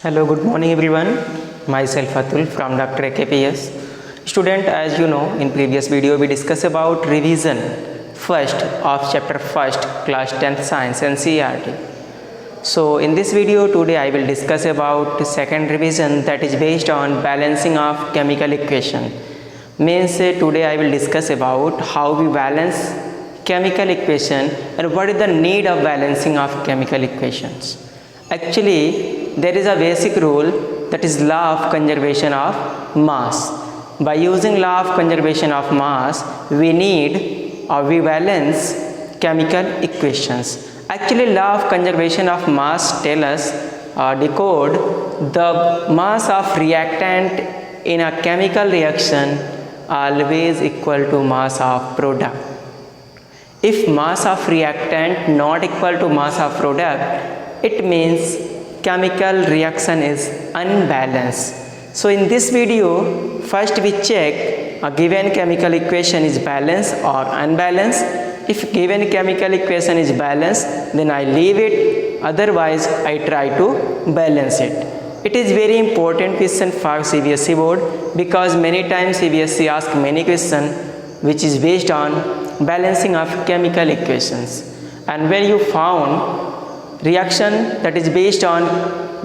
Hello, good morning everyone. Myself Atul from Dr. AKPS. Student, as you know, in previous video we discussed about revision first of chapter first class 10th science and CRT. So in this video today I will discuss about second revision that is based on balancing of chemical equation. Means today I will discuss about how we balance chemical equation and what is the need of balancing of chemical equations. Actually, there is a basic rule that is law of conservation of mass. By using law of conservation of mass, we need or we balance chemical equations. Actually, law of conservation of mass tell us decode the mass of reactant in a chemical reaction always equal to mass of product. If mass of reactant not equal to mass of product, it means chemical reaction is unbalanced. So in this video, first we check a given chemical equation is balanced or unbalanced. If given chemical equation is balanced, then I leave it, otherwise I try to balance it. It is very important question for CBSE board because many times CBSE ask many questions which is based on balancing of chemical equations. And when you found reaction that is based on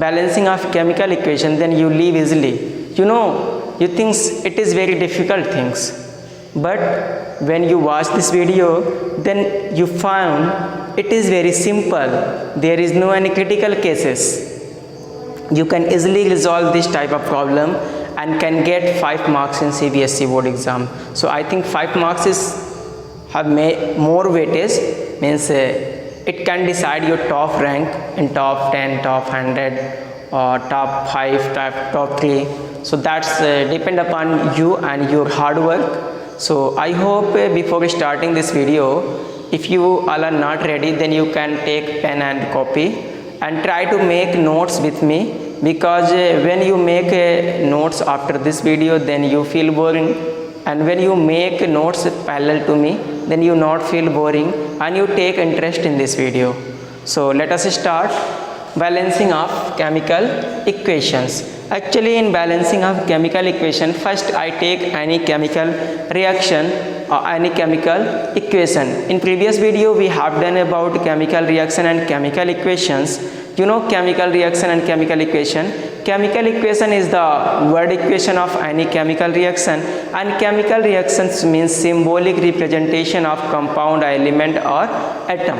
balancing of chemical equation, then you leave easily. You think it is very difficult things, but when you watch this video, then you found it is very simple. There is no any critical cases. You can easily resolve this type of problem and can get 5 marks in CBSE board exam. So I think 5 marks have more weightage, means it can decide your top rank in top 10, top 100 or top 5, top 3. So that's depend upon you and your hard work. So I hope before starting this video, if you all are not ready, then you can take pen and copy and try to make notes with me, because when you make notes after this video, then you feel boring, and when you make notes parallel to me, then you not feel boring and you take interest in this video. So let us start balancing of chemical equations. Actually, in balancing of chemical equation, first I take any chemical reaction or any chemical equation. In previous video we have done about chemical reaction and chemical equations. Chemical reaction and chemical equation. Chemical equation is the word equation of any chemical reaction, and chemical reactions means symbolic representation of compound, element or atom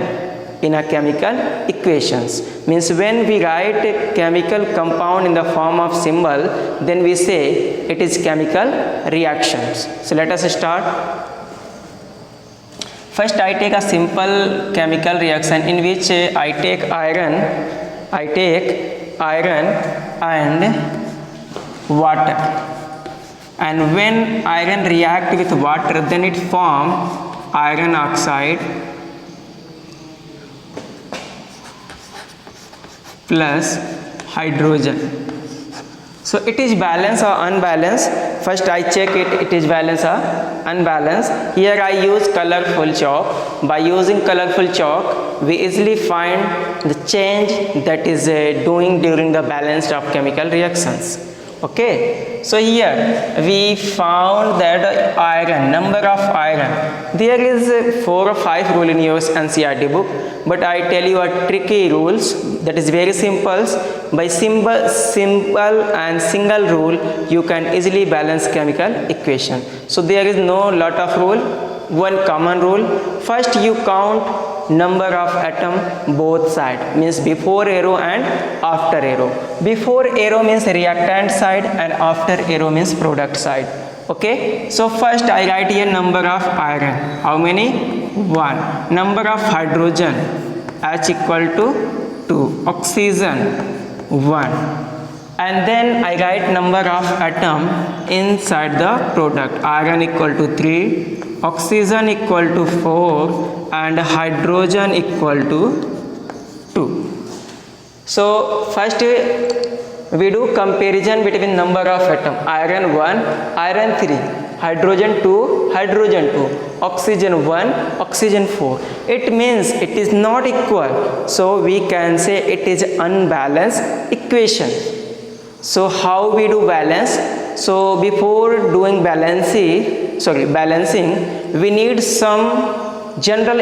in a chemical equations. Means when we write a chemical compound in the form of symbol, then we say it is chemical reactions. So let us start. First I take a simple chemical reaction in which I take iron and water, and when iron react with water, then it form iron oxide plus hydrogen. So it is balanced or unbalanced. First I check it is balanced or unbalanced. Here I use colorful chalk. By using colorful chalk, we easily find the change that is doing during the balance of chemical reactions. Okay, so here we found that iron, number of iron, there is 4 or 5 rule in your NCERT book, but I tell you a tricky rules that is very simple. By simple and single rule, you can easily balance chemical equation. So there is no lot of rule, one common rule. First you count number of atom both side, means before arrow and after arrow. Before arrow means reactant side and after arrow means product side. Okay, so first I write here number of iron. How many? 1. Number of hydrogen, H equal to 2. Oxygen, 1. And then I write number of atom inside the product. Iron equal to 3, oxygen equal to 4 and hydrogen equal to 2. So first we do comparison between number of atom. Iron 1, iron 3, hydrogen 2, hydrogen 2, oxygen 1, oxygen 4. It means it is not equal. So we can say it is unbalanced equation. So how we do balance? So before doing balancing, we need some general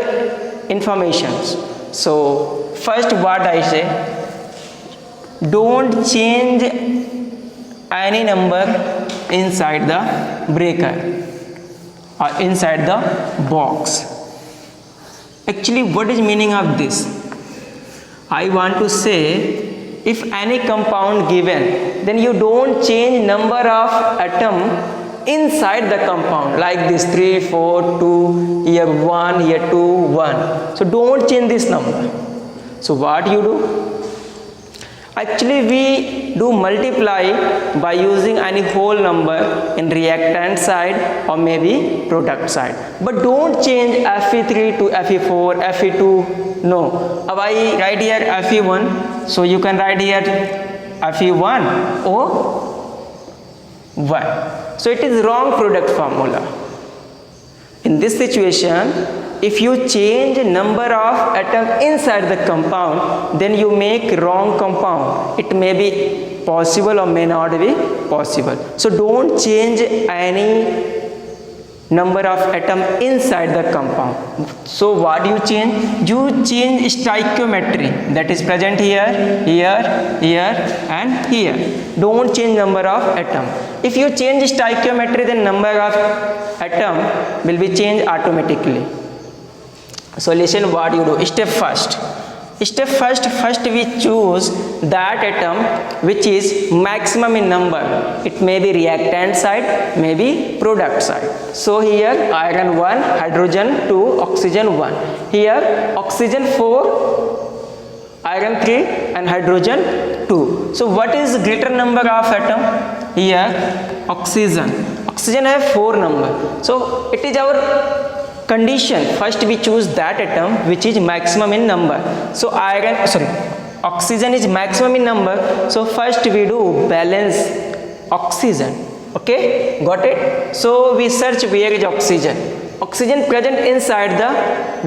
informations. So first what I say, don't change any number inside the breaker or inside the box. Actually, what is meaning of this? I want to say, if any compound given, then you don't change number of atom inside the compound, like this 3, 4, 2, here 1, here 2, 1. So don't change this number. So what you do? Actually, we do multiply by using any whole number in reactant side or maybe product side. But don't change Fe3 to Fe4, Fe2. No. Now I write here Fe1. So you can write here Fe1 or 1. So it is wrong product formula. In this situation, if you change number of atom inside the compound, then you make wrong compound. It may be possible or may not be possible. So don't change any number of atom inside the compound. So what you change? You change stoichiometry, that is present here, here, here and here. Don't change number of atom. If you change stoichiometry, then number of atom will be changed automatically. So listen what you do. Step first we choose that atom which is maximum in number. It may be reactant side, maybe product side. So here iron 1, hydrogen 2, oxygen 1. Here oxygen 4, iron 3 and hydrogen 2. So what is greater number of atom? Here oxygen have 4 number. So it is our condition. First we choose that atom which is maximum in number. So oxygen is maximum in number. So first we do balance oxygen. Okay, got it? So we search where is oxygen. Oxygen present inside the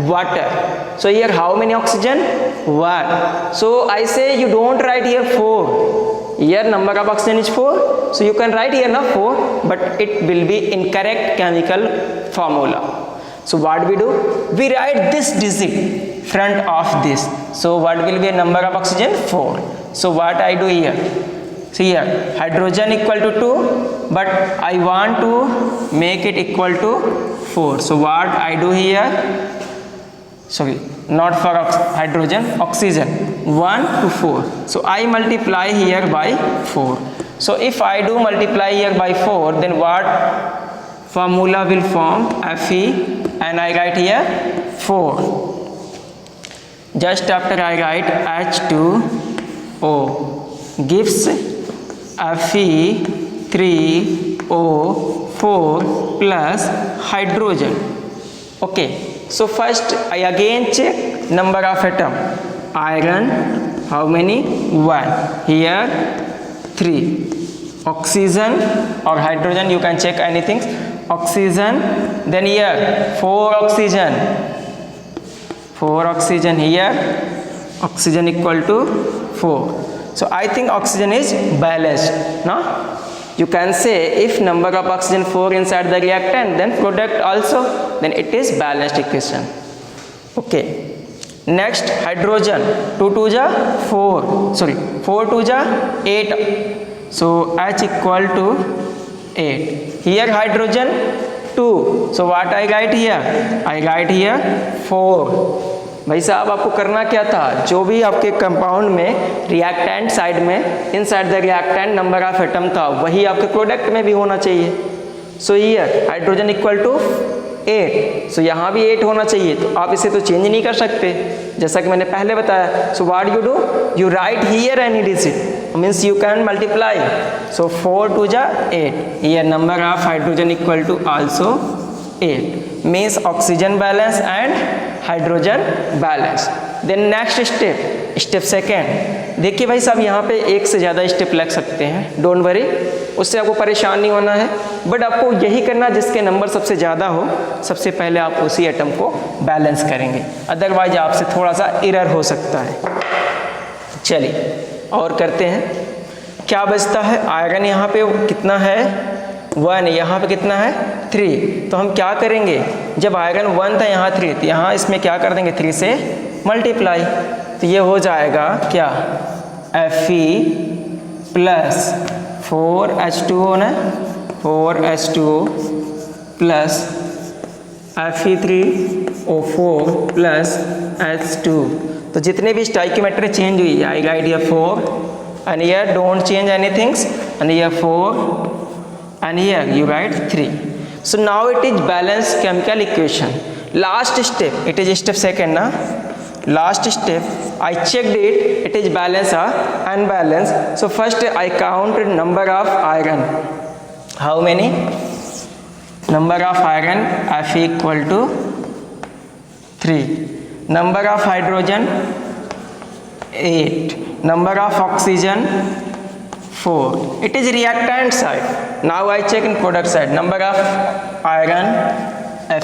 water. So here how many oxygen? 1. So I say you don't write here 4. Here number of oxygen is 4. So you can write here now 4, but it will be incorrect chemical formula. So what we do? We write this digit front of this. So what will be a number of oxygen? 4. So what I do here? See here, hydrogen equal to 2, but I want to make it equal to 4. So what I do here? Sorry, not for hydrogen, oxygen 1 to 4. So I multiply here by 4. So if I do multiply here by 4, then what formula will form? Fe, and I write here 4. Just after I write H2O gives Fe3O4 plus hydrogen. Okay, so first I again check number of atom. Iron, how many? 1. Here 3. Oxygen or hydrogen, you can check anything. Oxygen, then here 4 oxygen. 4 oxygen here. Oxygen equal to 4. So I think oxygen is balanced. No? You can say if number of oxygen 4 inside the reactant, then product also, then it is balanced equation. Okay. Next hydrogen. 2 2 ja 4. Sorry, 4 2 ja 8. So H equal to 8. Here hydrogen 2. So what I write here? I write here 4. भाई साहब आपको करना क्या था? जो भी आपके compound में रिएक्टेंट साइड में inside the reactant number of atom था, वही आपके प्रोडक्ट में भी होना चाहिए. So here hydrogen equal to 8. So यहाँ भी 8 होना चाहिए. तो आप इसे तो चेंज नहीं कर सकते, जैसा कि मैंने पहले बताया. So what you do? You write here any digit, means you can multiply. So 4 2 जा 8. Here number of hydrogen equal to also 8. Means oxygen balance and hydrogen balance. Then next step second. देखिए भाई साहब, यहाँ पे एक से ज़्यादा step लग सकते हैं. डोंट वरी, उससे आपको परेशान नहीं होना है. बट आपको यही करना जिसके नंबर सबसे ज़्यादा हो, सबसे पहले आप उसी एटम को बैलेंस करेंगे. अदरवाइज आपसे थोड़ा सा एरर हो सकता है. चलिए और करते हैं. क्या बचता है, आयरन यहाँ पे कितना है 1, यहाँ पे कितना है 3, तो हम क्या करेंगे, जब आयरन 1 था यहाँ 3, तो यहाँ इसमें क्या कर देंगे 3 से मल्टीप्लाई, तो ये हो जाएगा क्या Fe प्लस 4H2O ना, 4H2O plus Fe3O4 plus H2, तो जितने भी स्टाइकियोमेट्री चेंज हुई है, आई right here 4 and here don't change anything and here 4 and here you write 3. So now it is balanced chemical equation. Last step, it is step second na, last step I checked it is balanced or unbalanced. So first I counted number of iron, how many, number of iron Fe equal to 3, number of hydrogen 8, number of oxygen 4, it is reactant side. Now I check in product side, number of iron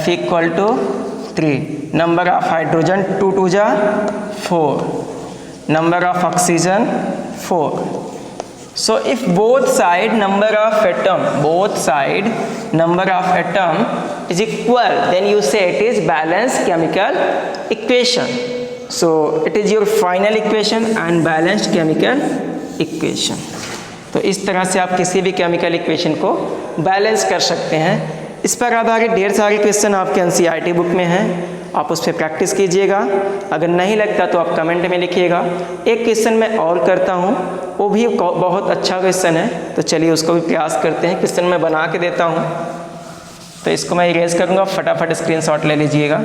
Fe equal to 3, number of hydrogen 2 2 ja 4, number of oxygen 4. So if both side number of atom, both side number of atom is equal, then you say it is balanced chemical equation. So it is your final equation and balanced chemical equation. तो इस तरह से आप किसी भी chemical equation को balance कर सकते हैं। इस पर आधारित ढेर सारे क्वेश्चन आपके NCERT बुक में हैं, आप उस पर प्रैक्टिस कीजिएगा। अगर नहीं लगता तो आप कमेंट में लिखिएगा। एक क्वेश्चन मैं और करता हूँ, वो भी बहुत अच्छा क्वेश्चन है, तो चलिए उसको भी प्रयास करते हैं। क्वेश्चन मैं बना के देता हूँ, तो इसको मैं इरेज करूँगा, फटाफट स्क्रीनशॉट ले लीजिएगा।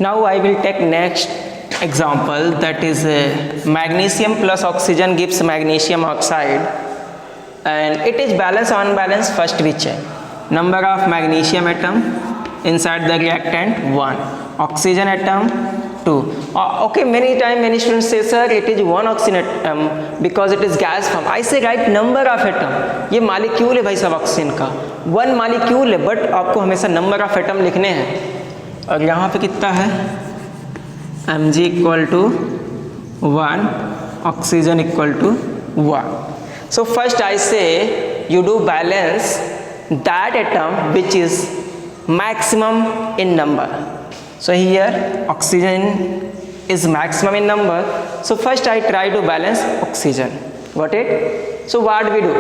Now I will take next example, that is magnesium plus oxygen gives magnesium oxide and it is balanced or unbalanced. First we check number of magnesium atom inside the reactant 1, oxygen atom 2. Okay, many students say sir it is 1 oxygen atom because it is gas form. I say write number of atom, ये molecule है भाई सब oxygen का, 1 molecule है, but आपको हमेशा number of atom लिखने हैं। और यहाँ पे कितना है Mg equal to 1, oxygen equal to 1. So first I say you do balance that atom which is maximum in number. So here oxygen is maximum in number, so first I try to balance oxygen. Got it? So what we do,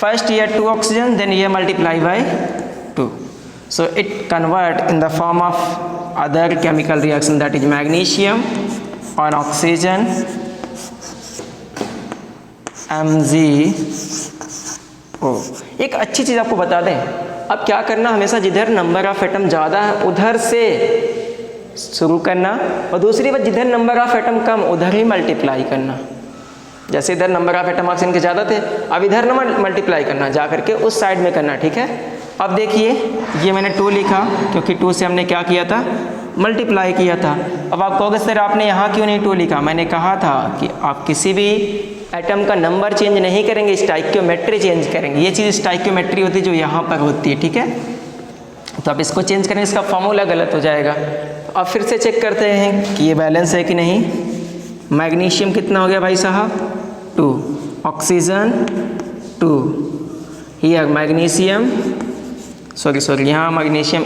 first here 2 oxygen, then here multiply by 2, so it convert in the form of other chemical reaction, that is magnesium on oxygen MgO. एक अच्छी चीज आपको बता दें, अब क्या करना, हमेशा जिधर नंबर ऑफ एटम ज़्यादा है उधर से शुरू करना, और दूसरी बात जिधर नंबर ऑफ एटम कम उधर ही मल्टीप्लाई करना. जैसे इधर नंबर ऑफ एटम ऑक्सीजन के ज़्यादा थे, अब इधर ना मल्टीप्लाई करना, जा करके उस साइड में करना. ठीक है, अब देखिए ये मैंने 2 लिखा क्योंकि 2 से हमने क्या किया था, मल्टीप्लाई किया था. अब आप कहोगे सर आपने यहाँ क्यों नहीं 2 लिखा, मैंने कहा था कि आप किसी भी एटम का नंबर चेंज नहीं करेंगे, स्टाइकियोमेट्री चेंज करेंगे. ये चीज़ स्टाइकियोमेट्री होती है जो यहाँ पर होती है. ठीक है, तो आप इसको चेंज करेंगे, इसका फॉर्मूला गलत हो जाएगा. तो अब फिर से चेक करते हैं कि ये बैलेंस है कि नहीं. मैग्नीशियम कितना हो गया भाई साहब 2, ऑक्सीजन 2, हियर मैग्नीशियम सॉरी यहाँ मैग्नीशियम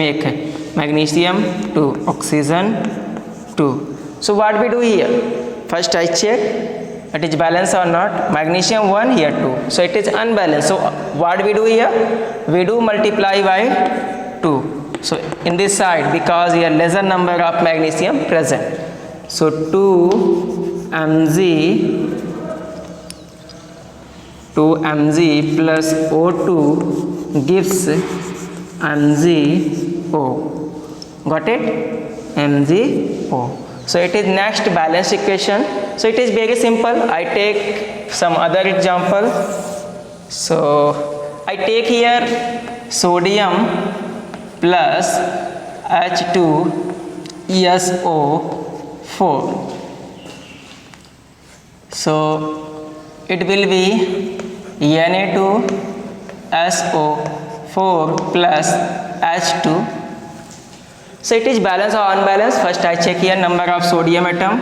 1 है, magnesium 2, oxygen 2. So what we do here, first I check it is balanced or not. Magnesium 1, here 2, so it is unbalanced. So what we do here, we do multiply by 2. So in this side, because here lesser number of magnesium present, so 2 mg plus O2 gives MgO. Got it? MgO. So it is next balanced equation. So it is very simple. I take some other example. So I take here sodium plus H2 SO4. So it will be Na2SO4 plus H2. So it is balanced or unbalanced. First I check here number of sodium atom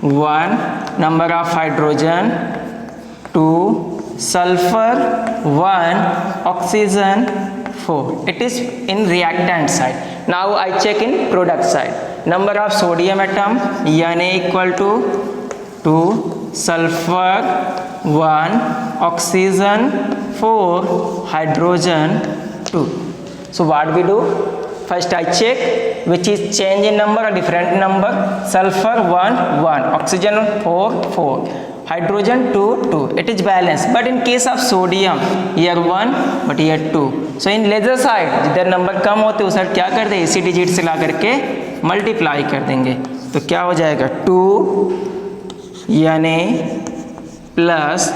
1, number of hydrogen 2, sulfur 1, oxygen 4. It is in reactant side. Now I check in product side. Number of sodium atom Na equal to 2, sulfur 1, oxygen 4, hydrogen 2. So what we do? First I check which is change in number or different number. Sulfur 1, 1, oxygen 4, 4, hydrogen 2, 2. It is balanced. But in case of sodium, here 1 but here 2. So in lesser side जिधर number कम होते उस side क्या कर दें, इसी digit से ला करके multiply कर देंगे. तो क्या हो जाएगा 2 Na plus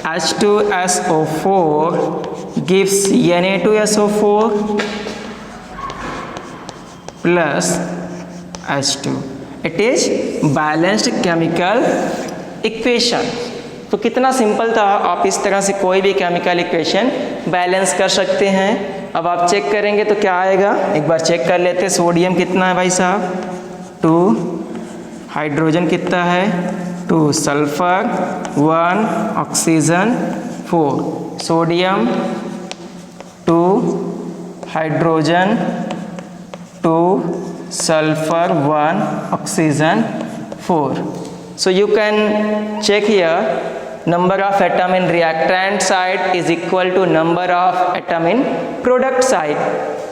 H2SO4 gives Na2SO4 plus H2. It is balanced chemical equation. तो कितना सिंपल था, आप इस तरह से कोई भी केमिकल इक्वेशन बैलेंस कर सकते हैं. अब आप चेक करेंगे तो क्या आएगा, एक बार चेक कर लेते हैं. सोडियम कितना है भाई साहब 2, हाइड्रोजन कितना है 2, sulphur 1, oxygen 4. Sodium 2, hydrogen 2, sulfur 1, oxygen 4. So you can check here number of atom in reactant side is equal to number of atom in product side.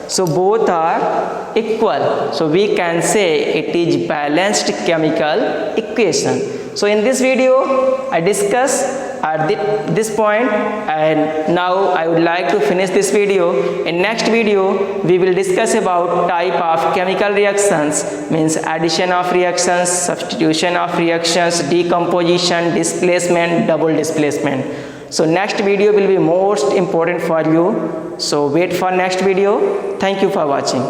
So both are equal. So we can say it is balanced chemical equation. So in this video I discuss at this point, and now I would like to finish this video. In next video we will discuss about type of chemical reactions, means addition of reactions, substitution of reactions, decomposition, displacement, double displacement. So next video will be most important for you. So wait for next video. Thank you for watching.